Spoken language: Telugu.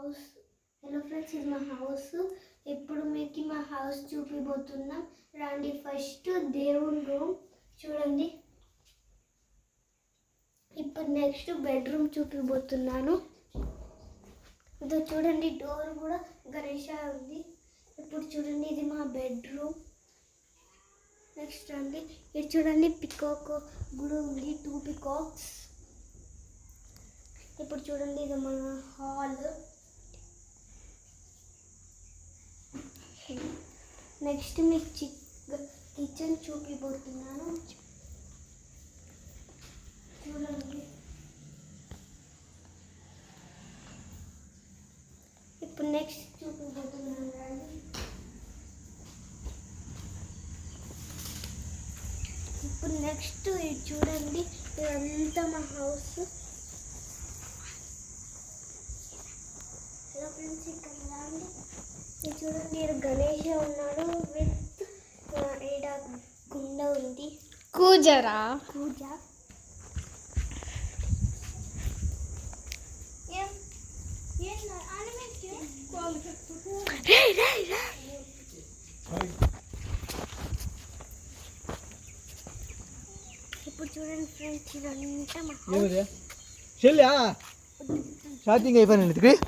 హౌస్. హలో ఫ్రెండ్స్, ఇది మా హౌస్. ఇప్పుడు మీకు మా హౌస్ చూపిపోతున్నాం. రండి. ఫస్ట్ దేవుని రూమ్ చూడండి. ఇప్పుడు నెక్స్ట్ బెడ్రూమ్ చూపిపోతున్నాను. ఇది చూడండి, డోర్ కూడా గణేష ఉంది. ఇప్పుడు చూడండి, ఇది మా బెడ్రూమ్. నెక్స్ట్ రండి, ఇది చూడండి, పికాక్ కూడా ఉంది, 2 పికాక్స్. ఇప్పుడు చూడండి, ఇది మన హాల్. నెక్స్ట్ మీకు కిచెన్ చూపిపోతున్నాను. చూడండి. ఇప్పుడు నెక్స్ట్ చూపిపోతున్నాను రండి. ఇప్పుడు నెక్స్ట్ ఇది చూడండి, ఇదంతా మా హౌస్. హలో ఫ్రెండ్స్, ఇక్కడ రండి. ఇది చూడండి, ఇక్కడ గణేష్ ఉన్నాడు విత్ ఈడ కుండ ఉంది. కూజ. ఇప్పుడు చూడండి ఫ్రెండ్స్, ఇదంతా మా హౌస్. షాపింగ్ అయిపోయింది.